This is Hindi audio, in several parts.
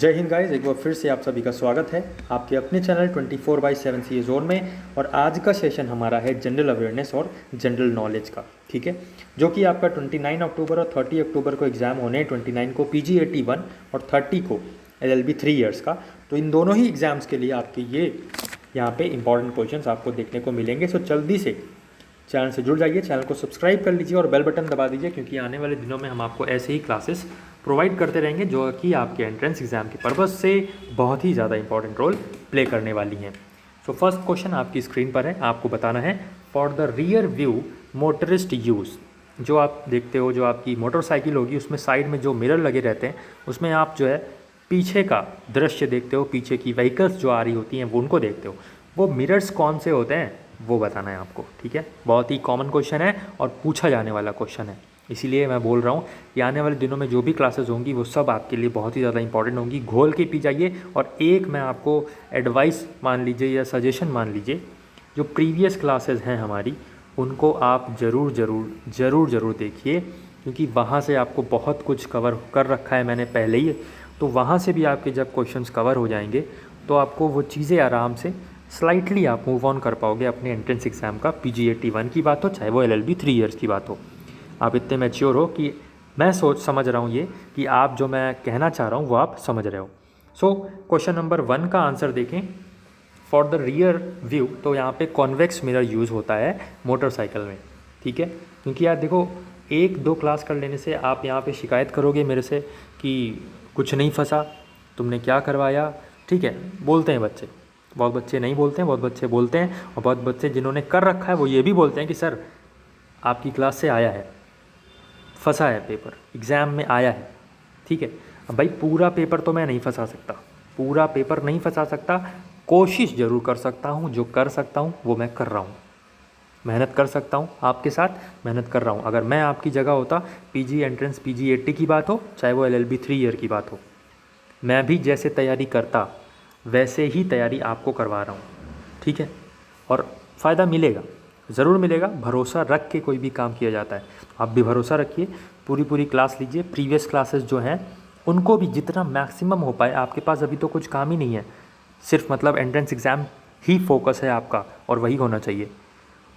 जय हिंद गाइस, एक बार फिर से आप सभी का स्वागत है आपके अपने चैनल 24/7 सी जोन में। और आज का सेशन हमारा है जनरल अवेयरनेस और जनरल नॉलेज का, ठीक है, जो कि आपका 29 अक्टूबर और 30 अक्टूबर को एग्ज़ाम होने हैं। 29 को PG 81 और 30 को LLB 3 ईयर्स का। तो इन दोनों ही एग्ज़ाम्स के लिए आपके ये यहाँ पे इंपॉर्टेंट क्वेश्चंस आपको देखने को मिलेंगे। सो जल्दी से चैनल से जुड़ जाइए, चैनल को सब्सक्राइब कर लीजिए और बेल बटन दबा दीजिए, क्योंकि आने वाले दिनों में हम आपको ऐसे ही क्लासेस प्रोवाइड करते रहेंगे जो कि आपके एंट्रेंस एग्जाम के पर्पज़ से बहुत ही ज़्यादा इंपॉर्टेंट रोल प्ले करने वाली हैं। सो फर्स्ट क्वेश्चन आपकी स्क्रीन पर है, आपको बताना है for the rear view motorist use. जो आप देखते हो, जो आपकी मोटरसाइकिल होगी उसमें साइड में जो मिरर लगे रहते हैं, उसमें आप जो है पीछे का दृश्य देखते हो, पीछे की व्हीकल्स जो आ रही होती हैं वो उनको देखते हो। वो मिरर्स कौन से होते हैं वो बताना है आपको, ठीक है। बहुत ही कॉमन क्वेश्चन है और पूछा जाने वाला क्वेश्चन है, इसीलिए मैं बोल रहा हूँ कि आने वाले दिनों में जो भी क्लासेस होंगी वो सब आपके लिए बहुत ही ज़्यादा इंपॉर्टेंट होंगी। घोल के पी जाइए। और एक मैं आपको एडवाइस मान लीजिए या सजेशन मान लीजिए, जो प्रीवियस क्लासेस हैं हमारी उनको आप ज़रूर देखिए, क्योंकि वहाँ से आपको बहुत कुछ कवर कर रखा है मैंने पहले ही। तो वहाँ से भी आपके जब क्वेश्चंस कवर हो जाएंगे तो आपको वो चीज़ें आराम से स्लाइटली आप मूव ऑन कर पाओगे अपने एंट्रेंस एग्ज़ाम का। PG 81 की बात हो चाहे वो LLB 3 ईयर्स की बात हो, आप इतने मैच्योर हो कि मैं समझ रहा हूँ ये कि आप जो मैं कहना चाह रहा हूँ वो आप समझ रहे हो। सो क्वेश्चन नंबर 1 का आंसर देखें। फॉर द रियर व्यू, तो यहाँ पे कॉन्वेक्स मिरर यूज़ होता है मोटरसाइकिल में, ठीक है। क्योंकि यार देखो, 1-2 क्लास कर लेने से आप यहाँ पे शिकायत करोगे मेरे से कि कुछ नहीं फंसा, तुमने क्या करवाया, ठीक है। बोलते हैं बच्चे, बहुत बच्चे नहीं बोलते हैं, बहुत बच्चे बोलते हैं। और बहुत बच्चे जिन्होंने कर रखा है वो ये भी बोलते हैं कि सर आपकी क्लास से आया है, फंसा है, पेपर एग्ज़ाम में आया है, ठीक है। अब भाई पूरा पेपर तो मैं नहीं फंसा सकता, पूरा पेपर नहीं फंसा सकता, कोशिश ज़रूर कर सकता हूँ, जो कर सकता हूँ वो मैं कर रहा हूँ, मेहनत कर सकता हूँ, आपके साथ मेहनत कर रहा हूँ। अगर मैं आपकी जगह होता, PG एंट्रेंस PG 80 की बात हो चाहे वो LLB 3 ईयर की बात हो, मैं भी जैसे तैयारी करता वैसे ही तैयारी आपको करवा रहा हूँ, ठीक है। और फ़ायदा मिलेगा, ज़रूर मिलेगा। भरोसा रख के कोई भी काम किया जाता है, आप भी भरोसा रखिए, पूरी क्लास लीजिए। प्रीवियस क्लासेस जो हैं उनको भी जितना मैक्सिमम हो पाए, आपके पास अभी तो कुछ काम ही नहीं है, सिर्फ मतलब एंट्रेंस एग्ज़ाम ही फोकस है आपका और वही होना चाहिए।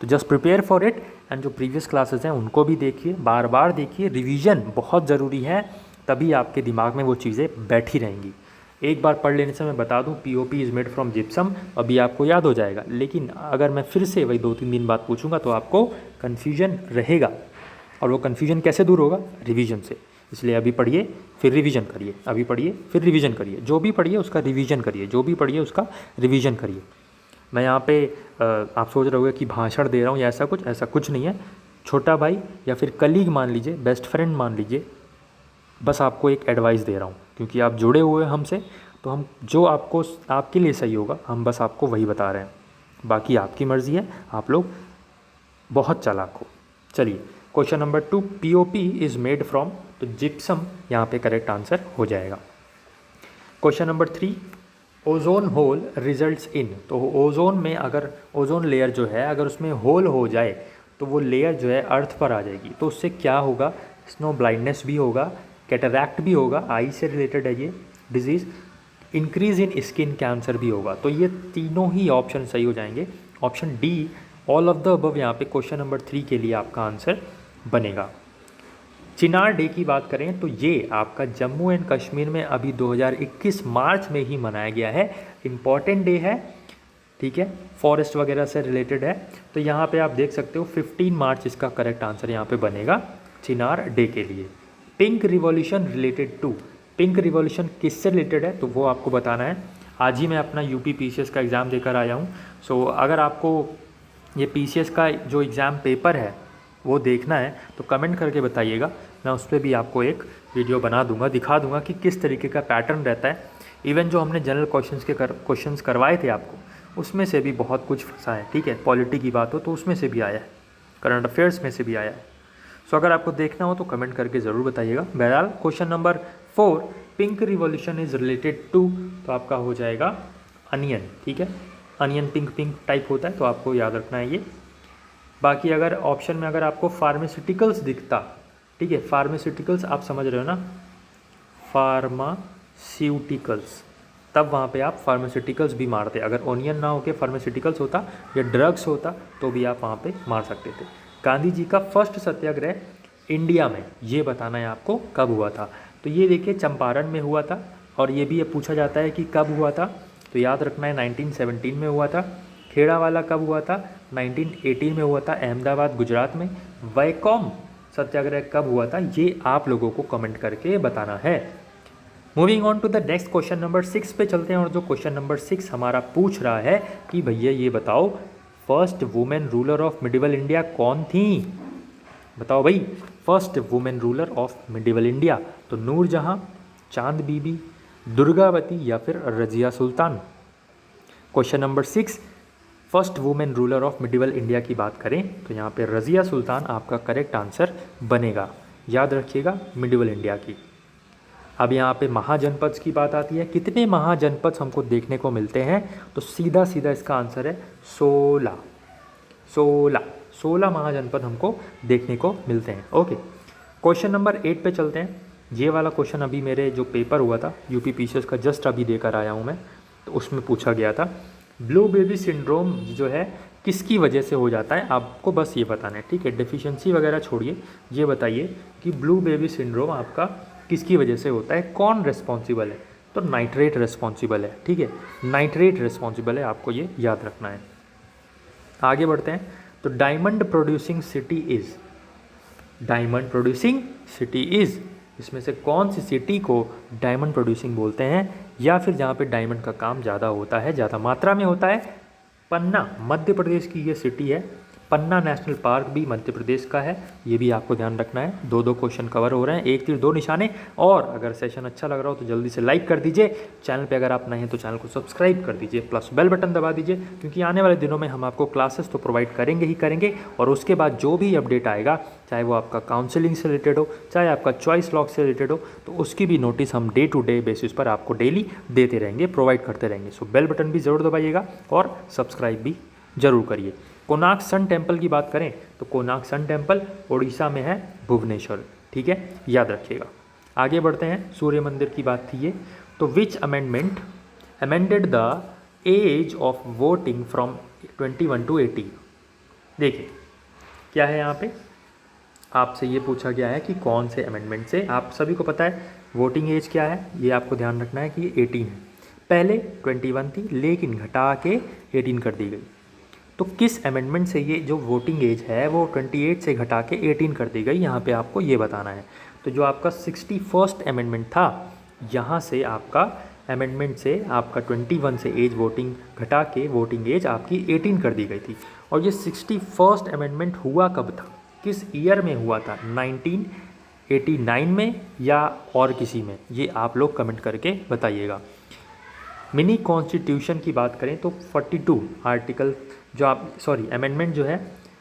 तो just prepare for it. And जो प्रीवियस क्लासेस हैं उनको भी देखिए, बार बार देखिए, रिवीजन बहुत ज़रूरी है, तभी आपके दिमाग में वो चीज़ें बैठी रहेंगी। एक बार पढ़ लेने से मैं बता दूं, POP is made from gypsum, अभी आपको याद हो जाएगा। लेकिन अगर मैं फिर से वही 2-3 दिन बाद पूछूंगा तो आपको कन्फ्यूजन रहेगा, और वो कन्फ्यूजन कैसे दूर होगा? रिवीजन से। इसलिए अभी पढ़िए फिर रिवीजन करिए, अभी पढ़िए फिर रिवीजन करिए, जो भी पढ़िए उसका रिवीजन करिए, जो भी पढ़िए उसका रिवीजन करिए। मैं यहाँ पे आप सोच रहे होगे कि भाषण दे रहा हूँ या ऐसा कुछ नहीं है। छोटा भाई या फिर कलीग मान लीजिए, बेस्ट फ्रेंड मान लीजिए, बस आपको एक एडवाइस दे रहा हूँ, क्योंकि आप जुड़े हुए हैं हमसे, तो हम जो आपको आपके लिए सही होगा हम बस आपको वही बता रहे हैं, बाकी आपकी मर्ज़ी है, आप लोग बहुत चालाक हो। चलिए question number 2, POP is made from, तो जिप्सम यहाँ पे करेक्ट आंसर हो जाएगा। Question number 3, ozone hole results in, तो ओजोन में अगर ओजोन लेयर जो है अगर उसमें होल हो जाए तो वो लेयर जो है अर्थ पर आ जाएगी, तो उससे क्या होगा? स्नो ब्लाइंडनेस भी होगा, कैटरैक्ट भी होगा, आई से रिलेटेड है ये disease, increase in skin cancer भी होगा। तो ये तीनों ही ऑप्शन सही हो जाएंगे। Option D, all of the above, यहाँ पे क्वेश्चन नंबर 3 के लिए आपका आंसर बनेगा। चिनार डे की बात करें तो ये आपका जम्मू एंड कश्मीर में अभी 2021 मार्च में ही मनाया गया है, इम्पॉर्टेंट डे है, ठीक है, फॉरेस्ट वगैरह से रिलेटेड है। तो यहाँ पे आप देख सकते हो 15 मार्च इसका करेक्ट आंसर यहाँ पे बनेगा चिनार डे के लिए। Pink revolution related to, pink revolution किससे रिलेटेड है तो वो आपको बताना है। आज ही मैं अपना UP PCS का एग्ज़ाम देकर आया हूँ। सो अगर आपको ये PCS का जो एग्ज़ाम पेपर है वो देखना है तो कमेंट करके बताइएगा, मैं उस पर भी आपको एक वीडियो बना दूंगा, दिखा दूंगा कि किस तरीके का पैटर्न रहता है। इवन जो हमने जनरल क्वेश्चंस करवाए थे आपको, उसमें से भी बहुत कुछ फंसा है, ठीक है। पॉलिटी की बात हो तो उसमें से भी आया है, करंट अफेयर्स में से भी आया है। सो अगर आपको देखना हो तो कमेंट करके ज़रूर बताइएगा। बहरहाल question number 4, pink revolution is related to, तो आपका हो जाएगा अनियन, ठीक है। अनियन पिंक टाइप होता है, तो आपको याद रखना है ये। बाकी अगर ऑप्शन में अगर आपको फार्मास्यूटिकल्स दिखता, ठीक है, फार्मास्यूटिकल्स आप समझ रहे हो ना, फार्मास्यूटिकल्स, फार्मास्यूटिकल्स, तब वहाँ पे आप फार्मास्यूटिकल्स भी मारते। अगर ओनियन ना होके फार्मास्यूटिकल्स होता या ड्रग्स होता तो भी आप वहाँ पे मार सकते थे। गांधी जी का फर्स्ट सत्याग्रह इंडिया में, ये बताना है आपको कब हुआ था। तो ये देखिए चंपारण में हुआ था, और ये भी पूछा जाता है कि कब हुआ था, तो याद रखना है 1917 में हुआ था। खेड़ा वाला कब हुआ था, 1918 में हुआ था अहमदाबाद गुजरात में। वैकोम सत्याग्रह कब हुआ था, ये आप लोगों को कमेंट करके बताना है। Moving on to the next question number 6 पे चलते हैं, और जो क्वेश्चन नंबर 6 हमारा पूछ रहा है कि भैया ये बताओ first women ruler of medieval India कौन थी। बताओ भाई, first women ruler of medieval India, तो नूरजहां, चांद बीबी, दुर्गावती या फिर Razia Sultan. Question number 6, first women ruler of medieval India की बात करें तो यहाँ पे रजिया सुल्तान आपका करेक्ट आंसर बनेगा। याद रखिएगा मिडिवल इंडिया की। अब यहाँ पे महाजनपद की बात आती है, कितने महाजनपद हमको देखने को मिलते हैं, तो सीधा सीधा इसका आंसर है 16। 16 महाजनपद हमको देखने को मिलते हैं। ओके, क्वेश्चन नंबर 8 पे चलते हैं। ये वाला क्वेश्चन अभी मेरे जो पेपर हुआ था यूपी पीसीएस का जस्ट अभी देकर आया हूँ मैं, तो उसमें पूछा गया था ब्लू बेबी सिंड्रोम जो है किसकी वजह से हो जाता है, आपको बस ये बताना है। ठीक है, डेफिशिएंसी वगैरह छोड़िए, ये बताइए कि ब्लू बेबी सिंड्रोम आपका किसकी वजह से होता है, कौन रिस्पॉन्सिबल है, तो नाइट्रेट रिस्पॉन्सिबल है। ठीक है, नाइट्रेट रिस्पॉन्सिबल है, आपको ये याद रखना है। आगे बढ़ते हैं, तो diamond producing city is, diamond producing city is, इसमें से कौन सी सिटी को डायमंड प्रोड्यूसिंग बोलते हैं, या फिर जहाँ पे डायमंड का काम ज़्यादा होता है, ज़्यादा मात्रा में होता है। पन्ना मध्य प्रदेश की ये सिटी है। पन्ना नेशनल पार्क भी मध्य प्रदेश का है, ये भी आपको ध्यान रखना है। दो क्वेश्चन कवर हो रहे हैं, एक तीर दो निशाने। और अगर सेशन अच्छा लग रहा हो तो जल्दी से लाइक कर दीजिए, चैनल पे अगर आप नए हैं तो चैनल को सब्सक्राइब कर दीजिए, प्लस बेल बटन दबा दीजिए, क्योंकि आने वाले दिनों में हम आपको क्लासेस तो प्रोवाइड करेंगे ही करेंगे। और उसके बाद जो भी अपडेट आएगा, चाहे वो आपका काउंसलिंग से रिलेटेड हो, चाहे आपका चॉइस लॉक से रिलेटेड हो, तो उसकी भी नोटिस हम डे टू डे बेसिस पर आपको डेली देते रहेंगे, प्रोवाइड करते रहेंगे। सो बेल बटन भी ज़रूर दबाइएगा और सब्सक्राइब भी जरूर करिए। कोणार्क सन टेम्पल की बात करें तो कोणार्क सन टेम्पल उड़ीसा में है, भुवनेश्वर। ठीक है, याद रखिएगा। आगे बढ़ते हैं, सूर्य मंदिर की बात थी ये, तो which amendment amended the age of voting from 21 to 18। देखिए क्या है यहाँ पे, आपसे ये पूछा गया है कि कौन से अमेंडमेंट से, आप सभी को पता है वोटिंग एज क्या है, ये आपको ध्यान रखना है कि 18 है। पहले 21 थी लेकिन घटा के 18 कर दी गई। तो किस अमेंडमेंट से ये जो वोटिंग एज है वो 28 से घटा के 18 कर दी गई, यहाँ पे आपको ये बताना है। तो जो आपका 61st अमेंडमेंट था, यहाँ से आपका अमेंडमेंट से आपका 21 से एज वोटिंग घटा के वोटिंग एज आपकी 18 कर दी गई थी। और ये 61st अमेंडमेंट हुआ कब था, किस ईयर में हुआ था, 1989 में या और किसी में, ये आप लोग कमेंट करके बताइएगा। मिनी कॉन्स्टिट्यूशन की बात करें तो 42 आर्टिकल जो आप अमेंडमेंट जो है,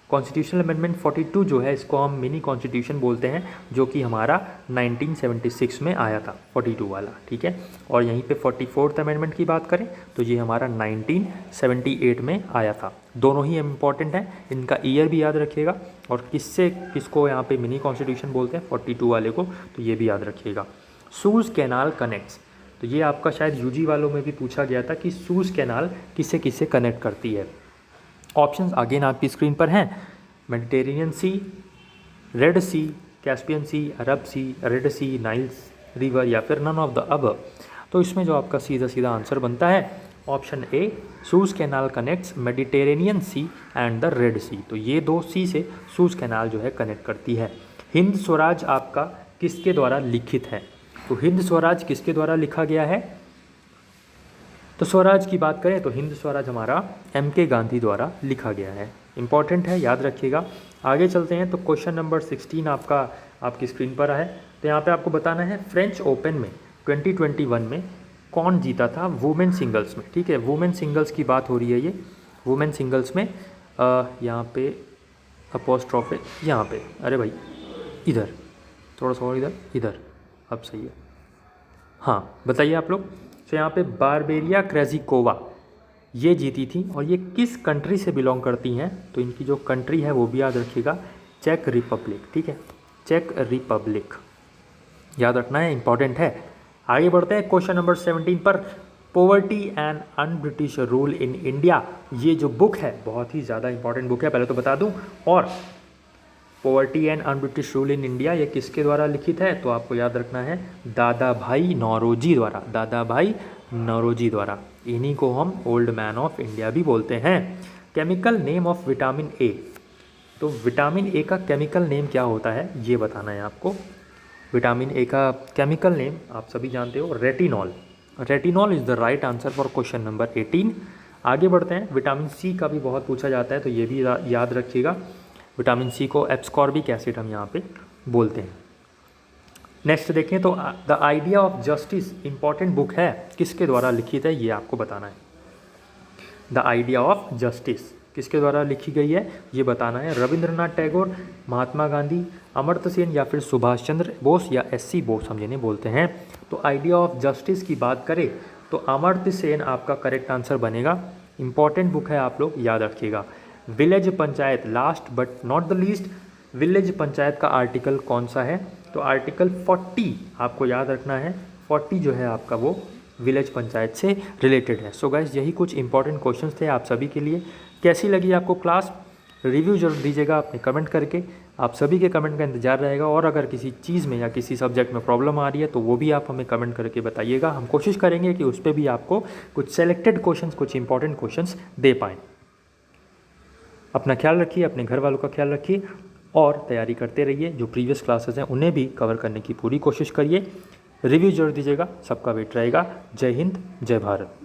कॉन्स्टिट्यूशनल अमेंडमेंट 42 जो है, इसको हम मिनी कॉन्स्टिट्यूशन बोलते हैं, जो कि हमारा 1976 में आया था 42 वाला। ठीक है, और यहीं पे 44th अमेंडमेंट की बात करें तो ये हमारा 1978 में आया था। दोनों ही इम्पॉर्टेंट हैं, इनका ईयर भी याद रखिएगा। और किसको यहाँ पे मिनी कॉन्स्टिट्यूशन बोलते हैं, 42 वाले को, तो ये भी याद रखिएगा। सूज कैनाल कनेक्ट्स, तो ये आपका शायद यूजी वालों में भी पूछा गया था कि सूज कैनाल किसे किसे कनेक्ट करती है। ऑप्शंस अगेन आपकी स्क्रीन पर हैं, मेडिटेरेनियन सी, रेड सी, कैस्पियन सी, अरब सी, रेड सी, नाइल रिवर या फिर नन ऑफ द अबव। तो इसमें जो आपका सीधा सीधा आंसर बनता है option A, Suez canal connects Mediterranean sea and the red sea. तो ये दो सी से सूज कैनाल जो है कनेक्ट करती है। हिंद स्वराज आपका किसके द्वारा लिखित है, तो हिंद स्वराज किसके द्वारा लिखा गया है, तो स्वराज की बात करें तो हिंद स्वराज हमारा MK गांधी द्वारा लिखा गया है। इंपॉर्टेंट है, याद रखिएगा। आगे चलते हैं, तो क्वेश्चन नंबर 16 आपकी स्क्रीन पर है। तो यहाँ पे आपको बताना है फ्रेंच ओपन में 2021 में कौन जीता था वुमेन सिंगल्स में। ठीक है, वुमेन सिंगल्स की बात हो रही है, ये वुमेन सिंगल्स में यहाँ पे अपोस्ट्रोफे, यहाँ पे, अरे भाई इधर थोड़ा सा और, इधर अब सही है। हाँ बताइए आप लोग। तो यहाँ पे बारबेरिया क्रेजिकोवा ये जीती थी, और ये किस कंट्री से बिलोंग करती हैं, तो इनकी जो कंट्री है वो भी याद रखिएगा, चेक रिपब्लिक। ठीक है, चेक रिपब्लिक याद रखना है, इंपॉर्टेंट है। आगे बढ़ते हैं क्वेश्चन नंबर 17 पर। Poverty and un British rule in India, ये जो बुक है बहुत ही ज़्यादा इंपॉर्टेंट बुक है, पहले तो बता दूं। और poverty and un British rule in India ये किसके द्वारा लिखित है, तो आपको याद रखना है दादा भाई नौरोजी द्वारा, दादा भाई नौरोजी द्वारा। इन्हीं को हम ओल्ड मैन ऑफ इंडिया भी बोलते हैं। Chemical name of vitamin A, तो विटामिन ए का केमिकल नेम क्या होता है ये बताना है आपको। विटामिन ए का केमिकल नेम आप सभी जानते हो, retinol. Retinol is the right answer for question number 18। आगे बढ़ते हैं। विटामिन सी का भी बहुत पूछा जाता है, तो ये भी याद रखिएगा। विटामिन सी को एब्सकॉर्बिक एसिड हम यहाँ पे बोलते हैं। नेक्स्ट देखें तो the idea of justice important book है, किसके द्वारा लिखित है ये आपको बताना है। द आइडिया ऑफ जस्टिस किसके द्वारा लिखी गई है ये बताना है। रविंद्रनाथ टैगोर, महात्मा गांधी, अमर्त्य सेन या फिर सुभाष चंद्र बोस या एस.सी. बोस हम जिन्हें बोलते हैं। तो आइडिया ऑफ जस्टिस की बात करें तो अमर्त्य सेन आपका करेक्ट आंसर बनेगा। इंपॉर्टेंट बुक है, आप लोग याद रखिएगा। Village panchayat, last but not the least, village panchayat का आर्टिकल कौन सा है, तो आर्टिकल 40 आपको याद रखना है। 40 जो है आपका वो विलेज पंचायत से रिलेटेड है। सो गाइस यही कुछ इंपॉर्टेंट क्वेश्चंस थे आप सभी के लिए। कैसी लगी आपको क्लास, रिव्यू जरूर दीजिएगा अपने कमेंट करके। आप सभी के कमेंट का इंतजार रहेगा, और अगर किसी चीज़ में या किसी सब्जेक्ट में प्रॉब्लम आ रही है तो वो भी आप हमें कमेंट करके बताइएगा। हम कोशिश करेंगे कि उस पर भी आपको कुछ सेलेक्टेड क्वेश्चंस, कुछ इंपॉर्टेंट क्वेश्चंस दे पाएँ। अपना ख्याल रखिए, अपने घर वालों का ख्याल रखिए, और तैयारी करते रहिए। जो प्रीवियस क्लासेस हैं उन्हें भी कवर करने की पूरी कोशिश करिए। रिव्यू जरूर दीजिएगा, सबका वेट रहेगा। जय हिंद, जय भारत।